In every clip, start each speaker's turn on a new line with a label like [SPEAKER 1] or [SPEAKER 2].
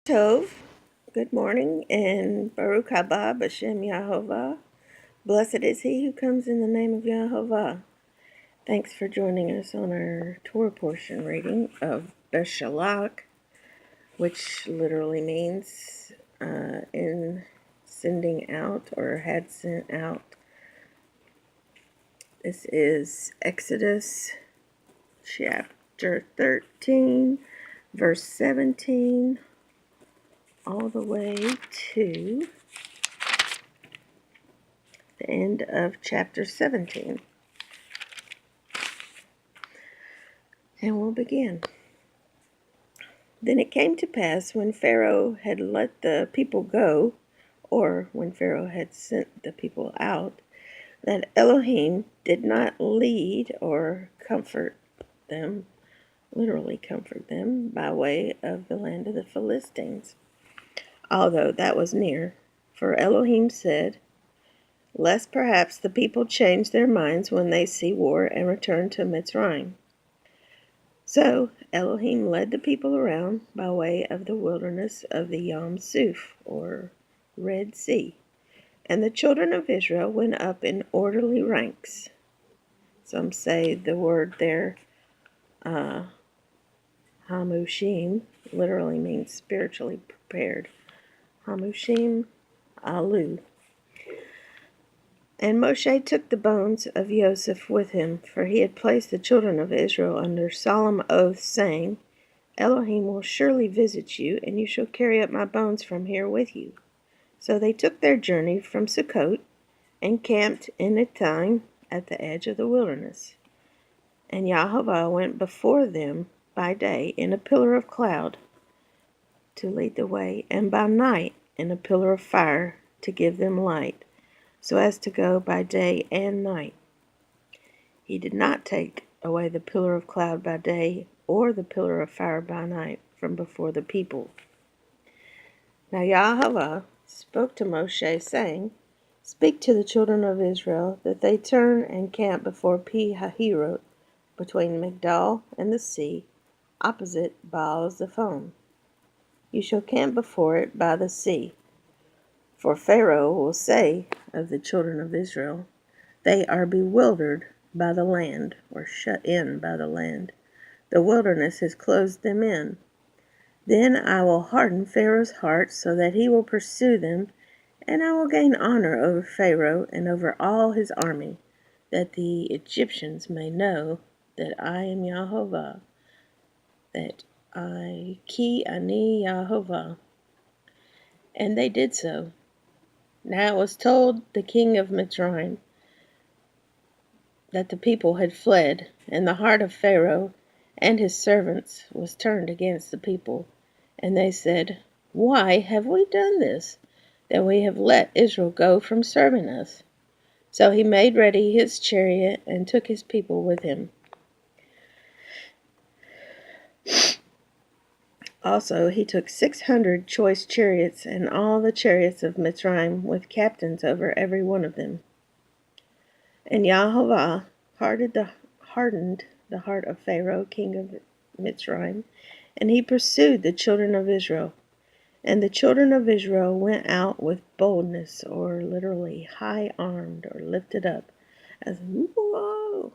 [SPEAKER 1] Tov, good morning, and Baruch haba b'shem Yahovah. Blessed is he who comes in the name of Yahovah. Thanks for joining us on our Torah portion reading of Beshalach, which literally means in sending out or had sent out. This is Exodus chapter 13, verse 17, all the way to the end of chapter 17. And we'll begin. Then it came to pass when Pharaoh had let the people go, or when Pharaoh had sent the people out, that Elohim did not lead or comfort them, literally comfort them, by way of the land of the Philistines, although that was near. For Elohim said, lest perhaps the people change their minds when they see war and return to Mitzrayim. So Elohim led the people around by way of the wilderness of the Yam Suf, or Red Sea, and the children of Israel went up in orderly ranks. Some say the word there, Hamushim, literally means spiritually prepared. Hamushim, Alu. And Moshe took the bones of Joseph with him, for he had placed the children of Israel under solemn oath, saying, Elohim will surely visit you, and you shall carry up my bones from here with you. So they took their journey from Sukkot, and camped in Etam at the edge of the wilderness. And Yahovah went before them by day in a pillar of cloud to lead the way, and by night in a pillar of fire to give them light, so as to go by day and night. He did not take away the pillar of cloud by day or the pillar of fire by night from before the people. Now Yahovah spoke to Moshe, saying, Speak to the children of Israel, that they turn and camp before Pi Hahirot, between Migdal and the sea, opposite Baal-Zephon. You shall camp before it by the sea. For Pharaoh will say of the children of Israel, They are bewildered by the land, or shut in by the land. The wilderness has closed them in. Then I will harden Pharaoh's heart so that he will pursue them, and I will gain honor over Pharaoh and over all his army, that the Egyptians may know that I am Yahovah, that Ki Ani Yahovah. And they did so. Now it was told the king of Mitzrayim that the people had fled, and the heart of Pharaoh and his servants was turned against the people. And they said, Why have we done this, that we have let Israel go from serving us? So he made ready his chariot and took his people with him. Also he took 600 choice chariots, and all the chariots of Mitzrayim, with captains over every one of them. And Yahovah hardened the heart of Pharaoh, king of Mitzrayim, and he pursued the children of Israel. And the children of Israel went out with boldness, or literally high-armed, or lifted up, as whoa.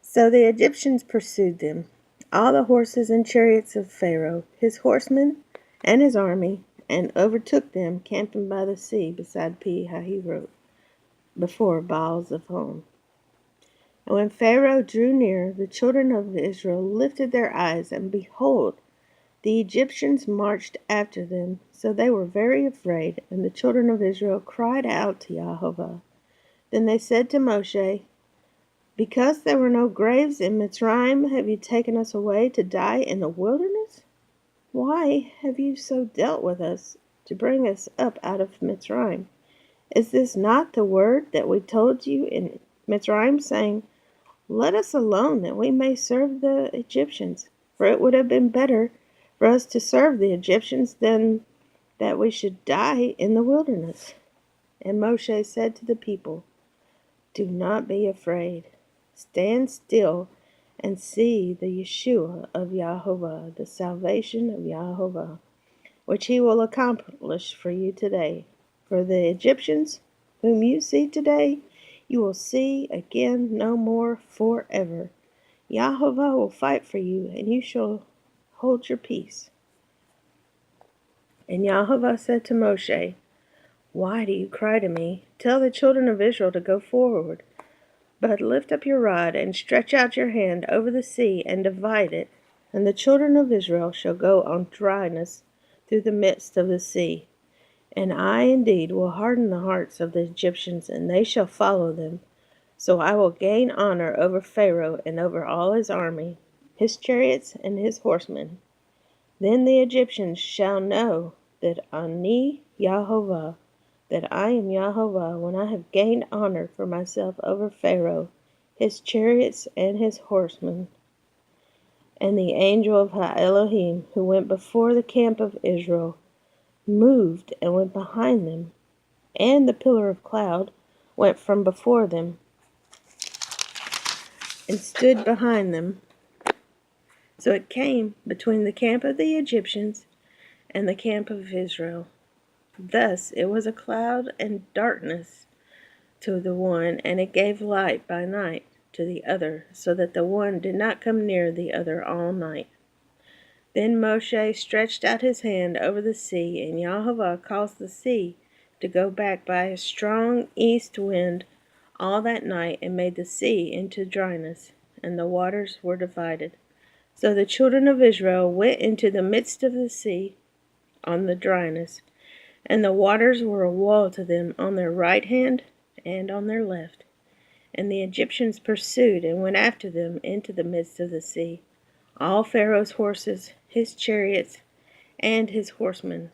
[SPEAKER 1] So the Egyptians pursued them, all the horses and chariots of Pharaoh, his horsemen, and his army, and overtook them, camping by the sea beside Pi Hahirot, before Baal-Zephon. And when Pharaoh drew near, the children of Israel lifted their eyes, and behold, the Egyptians marched after them. So they were very afraid, and the children of Israel cried out to Yahovah. Then they said to Moshe, Because there were no graves in Mitzrayim, have you taken us away to die in the wilderness? Why have you so dealt with us to bring us up out of Mitzrayim? Is this not the word that we told you in Mitzrayim, saying, Let us alone, that we may serve the Egyptians? For it would have been better for us to serve the Egyptians than that we should die in the wilderness. And Moshe said to the people, Do not be afraid. Stand still and see the Yeshua of YHVH, the salvation of YHVH, which he will accomplish for you today. For the Egyptians, whom you see today, you will see again no more forever. YHVH will fight for you, and you shall hold your peace. And YHVH said to Moshe, Why do you cry to me? Tell the children of Israel to go forward. But lift up your rod, and stretch out your hand over the sea, and divide it, and the children of Israel shall go on dryness through the midst of the sea. And I indeed will harden the hearts of the Egyptians, and they shall follow them. So I will gain honor over Pharaoh and over all his army, his chariots and his horsemen. Then the Egyptians shall know that Ani YHVH, that I am YHVH, when I have gained honor for myself over Pharaoh, his chariots and his horsemen. And the angel of Eloheim, who went before the camp of Israel, moved and went behind them, and the pillar of cloud went from before them, and stood behind them. So it came between the camp of the Egyptians and the camp of Israel. Thus it was a cloud and darkness to the one, and it gave light by night to the other, so that the one did not come near the other all night. Then Moshe stretched out his hand over the sea, and YHVH caused the sea to go back by a strong east wind all that night, and made the sea into dryness, and the waters were divided. So the children of Israel went into the midst of the sea on the dryness, and the waters were a wall to them on their right hand and on their left. And the Egyptians pursued and went after them into the midst of the sea, all Pharaoh's horses, his chariots, and his horsemen.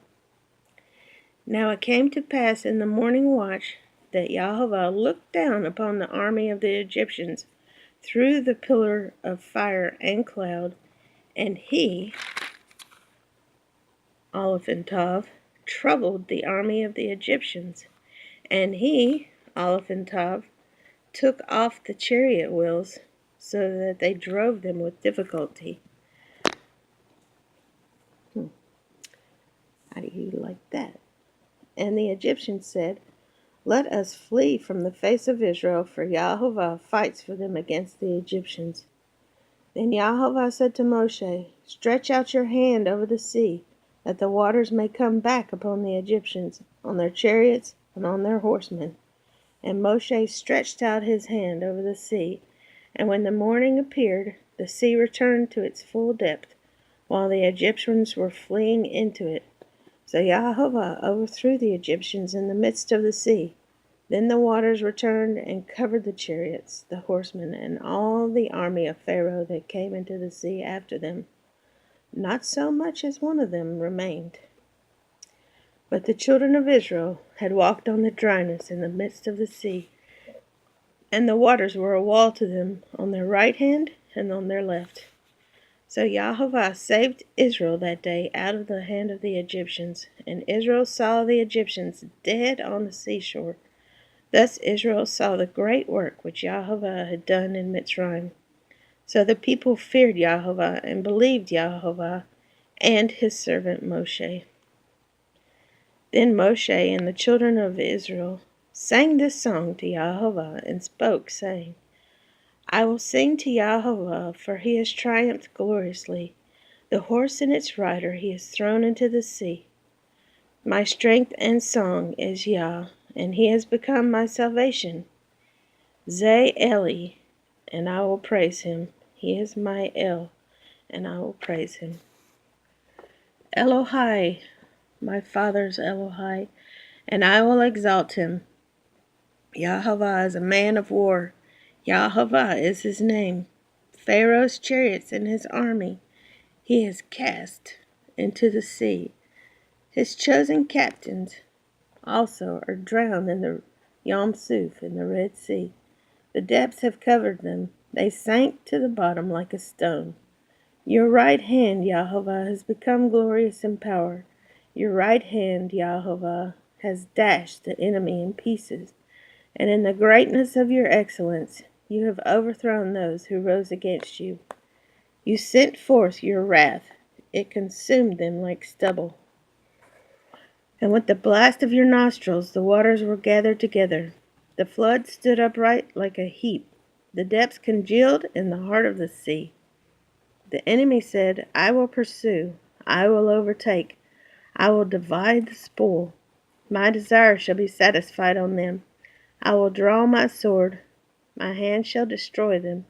[SPEAKER 1] Now it came to pass in the morning watch that YHVH looked down upon the army of the Egyptians through the pillar of fire and cloud, and he, Alef and Tav, troubled the army of the Egyptians. And he, Alef and Tav, took off the chariot wheels, so that they drove them with difficulty. How do you like that? And the Egyptians said, Let us flee from the face of Israel, for YHVH fights for them against the Egyptians. Then YHVH said to Moshe, Stretch out your hand over the sea, that the waters may come back upon the Egyptians, on their chariots and on their horsemen. And Moshe stretched out his hand over the sea, and when the morning appeared, the sea returned to its full depth, while the Egyptians were fleeing into it. So YHVH overthrew the Egyptians in the midst of the sea. Then the waters returned and covered the chariots, the horsemen, and all the army of Pharaoh that came into the sea after them. Not so much as one of them remained. But the children of Israel had walked on the dryness in the midst of the sea, and the waters were a wall to them on their right hand and on their left. So YHVH saved Israel that day out of the hand of the Egyptians, and Israel saw the Egyptians dead on the seashore. Thus Israel saw the great work which YHVH had done in Mitzrayim. So the people feared YHVH and believed YHVH and his servant Moshe. Then Moshe and the children of Israel sang this song to YHVH and spoke, saying, I will sing to YHVH, for he has triumphed gloriously. The horse and its rider he has thrown into the sea. My strength and song is Yah, and he has become my salvation. Zeh Eli, and I will praise him. He is my El, and I will praise him. Eloheim, my father's Eloheim, and I will exalt him. YHVH is a man of war. YHVH is his name. Pharaoh's chariots and his army he has cast into the sea. His chosen captains also are drowned in the Yam Suf, in the Red Sea. The depths have covered them. They sank to the bottom like a stone. Your right hand, YHVH, has become glorious in power. Your right hand, YHVH, has dashed the enemy in pieces. And in the greatness of your excellence, You have overthrown those who rose against you. You sent forth your wrath. It consumed them like stubble. And with the blast of your nostrils the waters were gathered together. The flood stood upright like a heap. The depths congealed in the heart of the sea. The enemy said, I will pursue. I will overtake. I will divide the spoil. My desire shall be satisfied on them. I will draw my sword. My hand shall destroy them.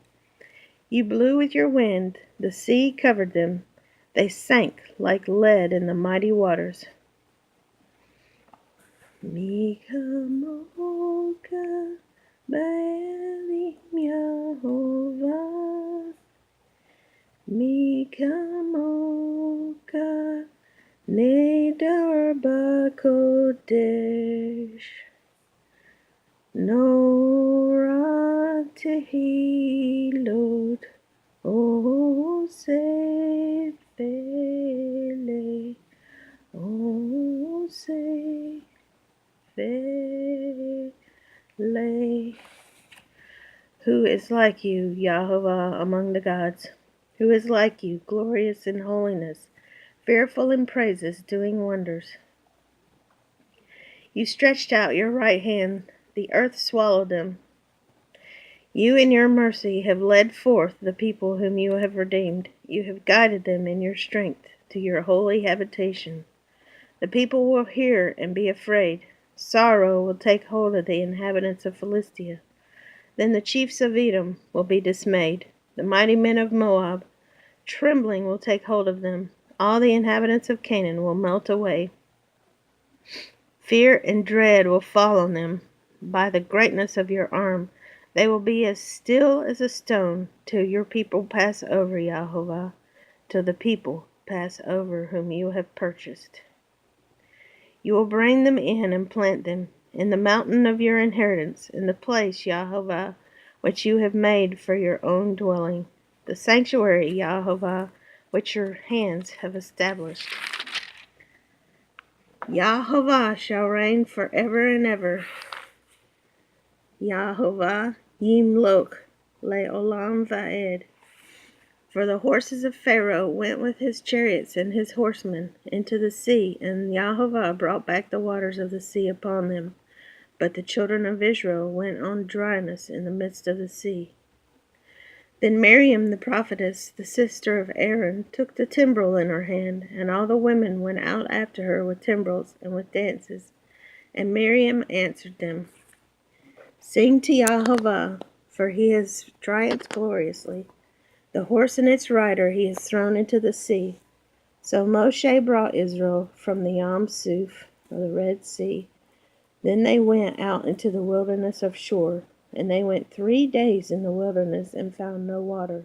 [SPEAKER 1] You blew with your wind. The sea covered them. They sank like lead in the mighty waters. Mi kamoka ba'elim Yehovah. Mi kamoka nedar b'kodesh. Nora tehilot oseh pele oseh pele. Who is like you, Yahovah, among the gods? Who is like you, glorious in holiness, fearful in praises, doing wonders? You stretched out your right hand, the earth swallowed them. You in your mercy have led forth the people whom you have redeemed. You have guided them in your strength to your holy habitation. The people will hear and be afraid. Sorrow will take hold of the inhabitants of Philistia. Then the chiefs of Edom will be dismayed. The mighty men of Moab, trembling will take hold of them. All the inhabitants of Canaan will melt away. Fear and dread will fall on them. By the greatness of your arm, they will be as still as a stone till your people pass over, Yahovah, till the people pass over whom you have purchased. You will bring them in and plant them in the mountain of your inheritance, in the place, Yahovah, which you have made for your own dwelling, the sanctuary, Yahovah, which your hands have established. Yahovah shall reign forever and ever. Yahovah Yimloch Le'olam Va'ed. For the horses of Pharaoh went with his chariots and his horsemen into the sea, and Yahovah brought back the waters of the sea upon them. But the children of Israel went on dryness in the midst of the sea. Then Mariam the prophetess, the sister of Aaron, took the timbrel in her hand, and all the women went out after her with timbrels and with dances. And Mariam answered them, Sing to Yahovah, for he has triumphed gloriously. The horse and its rider he has thrown into the sea. So Moshe brought Israel from the Yam Suf, or the Red Sea. Then they went out into the wilderness of Shur, and they went 3 days in the wilderness and found no water.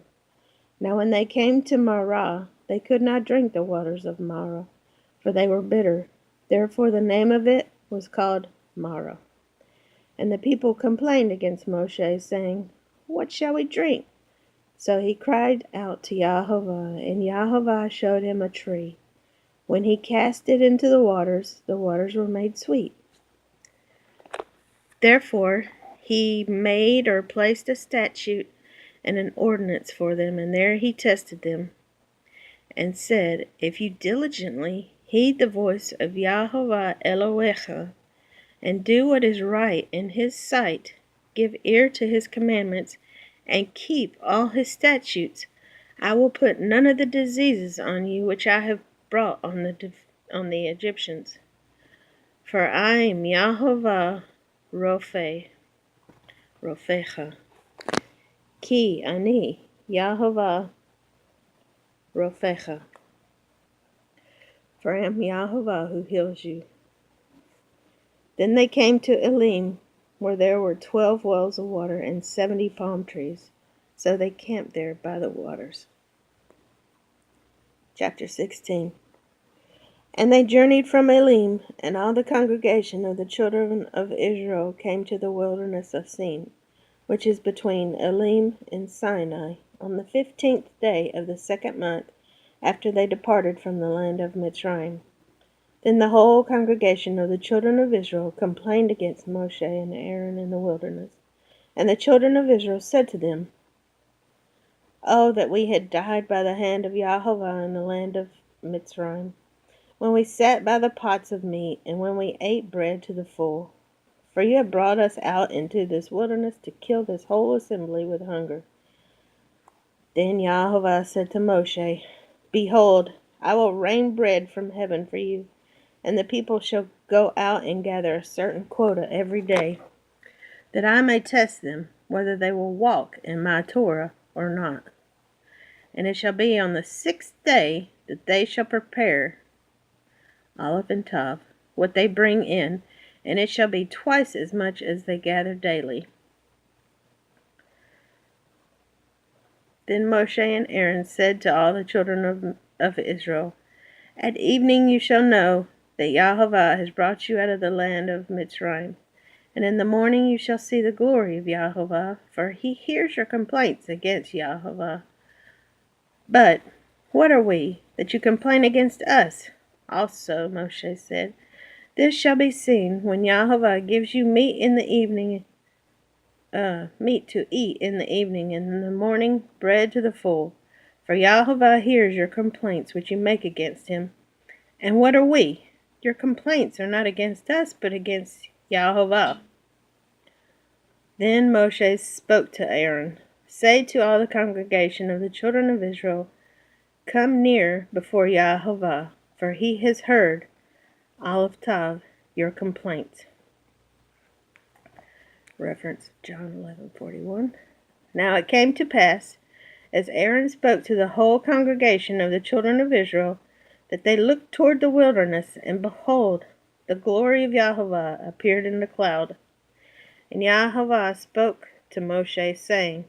[SPEAKER 1] Now when they came to Marah, they could not drink the waters of Marah, for they were bitter. Therefore the name of it was called Marah. And the people complained against Moshe, saying, What shall we drink? So he cried out to Yahovah, and Yahovah showed him a tree. When he cast it into the waters were made sweet. Therefore he made or placed a statute and an ordinance for them, and there he tested them, and said, If you diligently heed the voice of Yahovah Eloheim, and do what is right in his sight, give ear to his commandments, and keep all his statutes, I will put none of the diseases on you which I have brought on the Egyptians. For I am Yahovah rofecha. Ki ani Yahovah rofecha. For I am Yahovah who heals you. Then they came to Elim, where there were 12 wells of water and 70 palm trees. So they camped there by the waters. Chapter 16. And they journeyed from Elim, and all the congregation of the children of Israel came to the wilderness of Sin, which is between Elim and Sinai, on the 15th day of the 2nd month, after they departed from the land of Mitzrayim. Then the whole congregation of the children of Israel complained against Moshe and Aaron in the wilderness. And the children of Israel said to them, Oh, that we had died by the hand of Yahovah in the land of Mitzrayim, when we sat by the pots of meat, and when we ate bread to the full. For you have brought us out into this wilderness to kill this whole assembly with hunger. Then Yahovah said to Moshe, Behold, I will rain bread from heaven for you, and the people shall go out and gather a certain quota every day, that I may test them, whether they will walk in my Torah or not. And it shall be on the 6th day that they shall prepare, Alef and Tav, what they bring in, and it shall be twice as much as they gather daily. Then Moshe and Aaron said to all the children of Israel, At evening you shall know that Yahovah has brought you out of the land of Mitzrayim. And in the morning you shall see the glory of Yahovah, for he hears your complaints against Yahovah. But what are we, that you complain against us? Also, Moshe said, This shall be seen when Yahovah gives you meat in the evening, meat to eat in the evening, and in the morning bread to the full. For Yahovah hears your complaints which you make against him. And what are we? Your complaints are not against us, but against Yahovah. Then Moshe spoke to Aaron, Say to all the congregation of the children of Israel, Come near before Yahovah, for he has heard, Alef Tav, your complaints. Reference John 11:41. Now it came to pass, as Aaron spoke to the whole congregation of the children of Israel, that they looked toward the wilderness, and behold, the glory of Yahovah appeared in the cloud. And Yahovah spoke to Moshe, saying,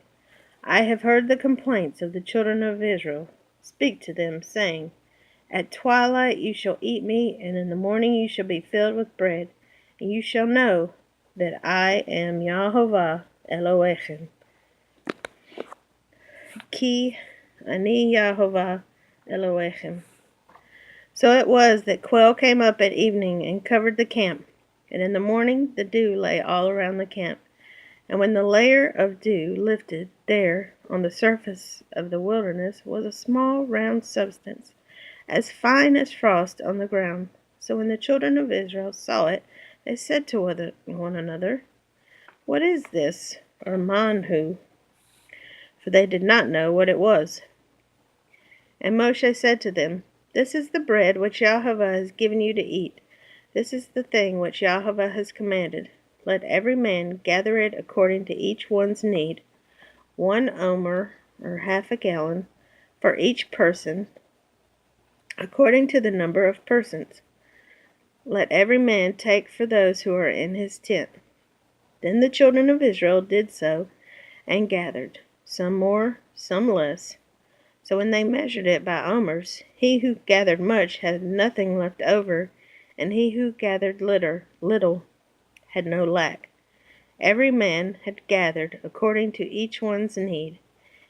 [SPEAKER 1] I have heard the complaints of the children of Israel. Speak to them, saying, At twilight you shall eat meat, and in the morning you shall be filled with bread, and you shall know that I am Yahovah Eloheim. Ki ani Yahovah Eloheim. So it was that quail came up at evening and covered the camp, and in the morning the dew lay all around the camp. And when the layer of dew lifted, there, on the surface of the wilderness, was a small round substance, as fine as frost on the ground. So when the children of Israel saw it, they said to one another, What is this, or manhu? For they did not know what it was. And Moshe said to them, This is the bread which Yahovah has given you to eat. This is the thing which Yahovah has commanded. Let every man gather it according to each one's need, 1 omer, or half a gallon, for each person, according to the number of persons. Let every man take for those who are in his tent. Then the children of Israel did so, and gathered, some more, some less. So when they measured it by omers, he who gathered much had nothing left over, and he who gathered little had no lack. Every man had gathered according to each one's need.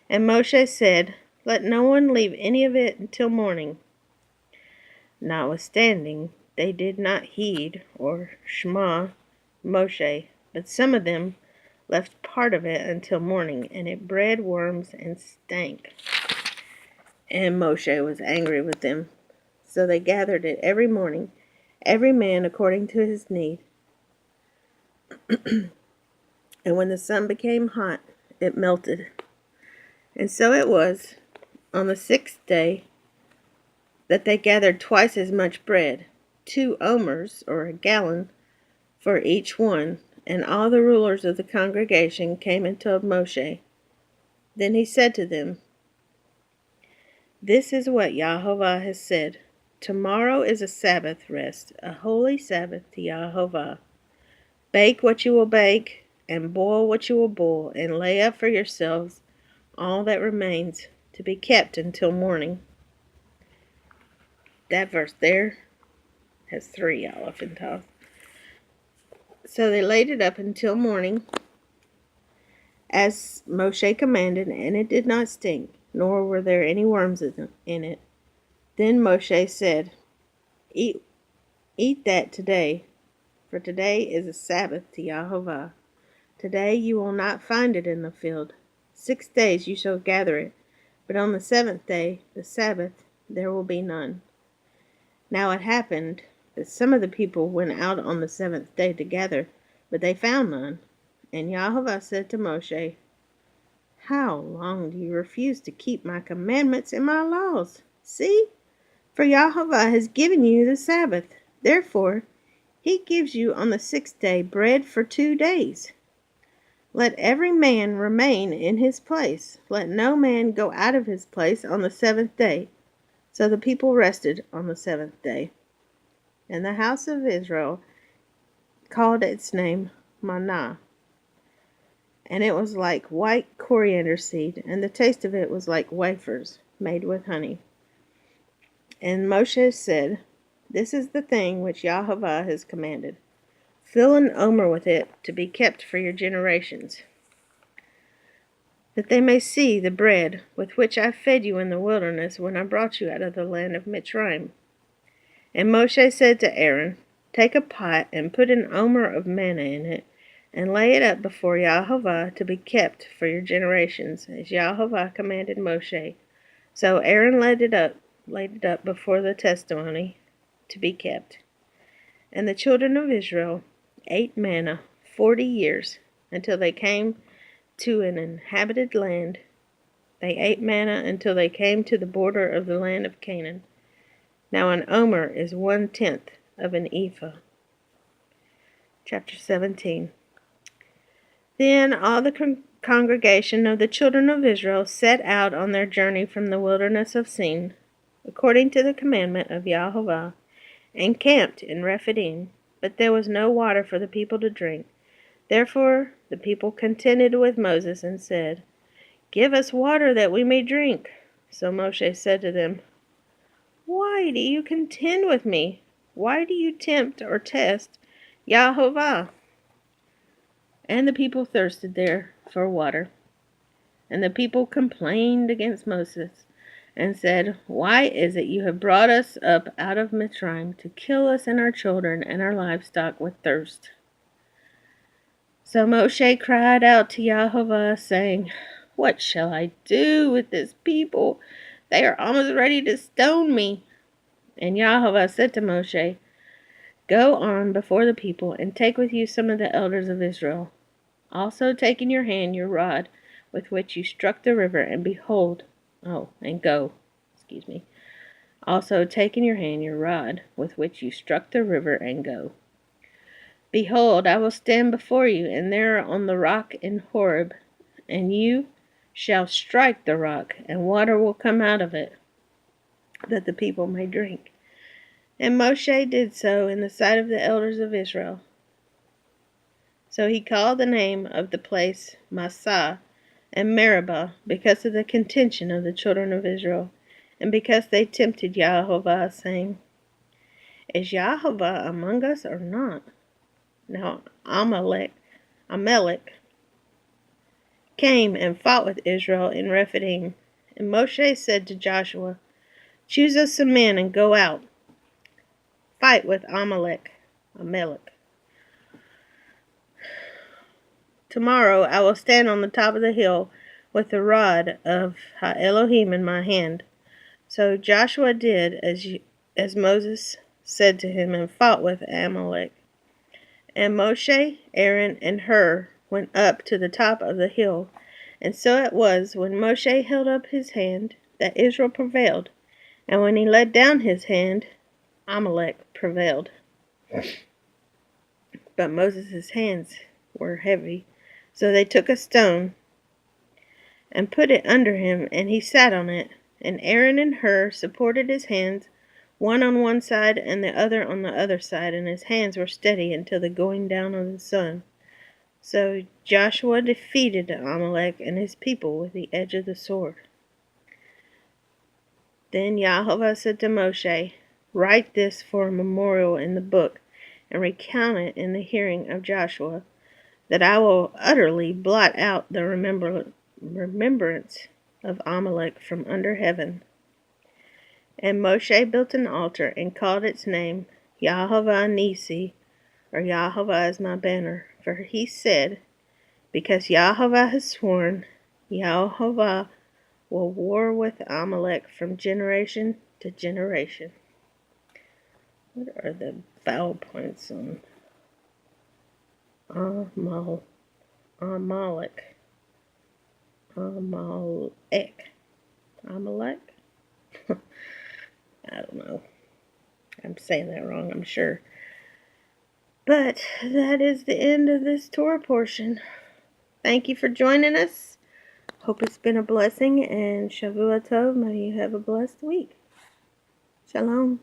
[SPEAKER 1] And Moshe said, Let no one leave any of it until morning. Notwithstanding, they did not heed or shema Moshe, but some of them left part of it until morning, and it bred worms and stank. And Moshe was angry with them. So they gathered it every morning, every man according to his need. And when the sun became hot, it melted. And so it was, on the 6th day, that they gathered twice as much bread, 2 omers, or a gallon, for each one. And all the rulers of the congregation came and told Moshe. Then he said to them, This is what Yahovah has said. Tomorrow is a Sabbath rest, a holy Sabbath to Yahovah. Bake what you will bake, and boil what you will boil, and lay up for yourselves all that remains, to be kept until morning. That verse there has 3 Alef and Tav. So they laid it up until morning, as Moshe commanded, and it did not stink, nor were there any worms in it. Then Moshe said, Eat that today, for today is a Sabbath to Yahovah. Today you will not find it in the field. 6 days you shall gather it, but on the 7th day, the Sabbath, there will be none. Now it happened that some of the people went out on the 7th day to gather, but they found none. And YHVH said to Moshe, How long do you refuse to keep my commandments and my laws? See, for YHVH has given you the Sabbath. Therefore, he gives you on the 6th day bread for 2 days. Let every man remain in his place. Let no man go out of his place on the 7th day. So the people rested on the 7th day. And the house of Israel called its name Manna. And it was like white coriander seed, and the taste of it was like wafers made with honey. And Moshe said, This is the thing which YHVH has commanded. Fill an omer with it to be kept for your generations, that they may see the bread with which I fed you in the wilderness when I brought you out of the land of Mitzrayim. And Moshe said to Aaron, Take a pot and put an omer of manna in it, and lay it up before YHVH to be kept for your generations, as YHVH commanded Moshe. So Aaron laid it up before the testimony to be kept. And the children of Israel ate manna 40 years, until they came to an inhabited land. They ate manna until they came to the border of the land of Canaan. Now an omer is 1/10 of an ephah. Chapter 17. Then all the congregation of the children of Israel set out on their journey from the wilderness of Sin, according to the commandment of YHVH, and camped in Rephidim. But there was no water for the people to drink. Therefore the people contended with Moses and said, Give us water that we may drink. So Moshe said to them, Why do you contend with me? Why do you tempt or test YHVH? And the people thirsted there for water. And the people complained against Moses and said, Why is it you have brought us up out of Mitzrayim to kill us and our children and our livestock with thirst? So Moshe cried out to YHVH, saying, What shall I do with this people? They are almost ready to stone me. And YHVH said to Moshe, Go on before the people, and take with you some of the elders of Israel. Also take in your hand your rod with which you struck the river, and go. Also take in your hand your rod with which you struck the river, and go. Behold, I will stand before you, and there on the rock in Horeb, and you shall strike the rock, and water will come out of it, that the people may drink. And Moshe did so in the sight of the elders of Israel. So he called the name of the place Massah and Meribah, because of the contention of the children of Israel, and because they tempted YHVH, saying, Is YHVH among us or not? Now Amalek came and fought with Israel in Rephidim. And Moshe said to Joshua, Choose us some men and go out. Fight with Amalek. Tomorrow I will stand on the top of the hill with the rod of Eloheim in my hand. So Joshua did as Moses said to him, and fought with Amalek. And Moshe, Aaron, and Hur went up to the top of the hill. And so it was, when Moshe held up his hand, that Israel prevailed. And when he let down his hand, Amalek prevailed. But Moses' hands were heavy. So they took a stone and put it under him, and he sat on it. And Aaron and Hur supported his hands, one on one side and the other on the other side, and his hands were steady until the going down of the sun. So Joshua defeated Amalek and his people with the edge of the sword. Then YHVH said to Moshe, Write this for a memorial in the book, and recount it in the hearing of Joshua, that I will utterly blot out the remembrance of Amalek from under heaven. And Moshe built an altar and called its name YHVH Nisi, or YHVH is my banner. For he said, Because Yahovah has sworn, Yahovah will war with Amalek from generation to generation. What are the vowel points on Amalek? Amalek? I don't know. I'm saying that wrong, I'm sure. But that is the end of this Torah portion. Thank you for joining us. Hope it's been a blessing, and Shavua Tov. May you have a blessed week. Shalom.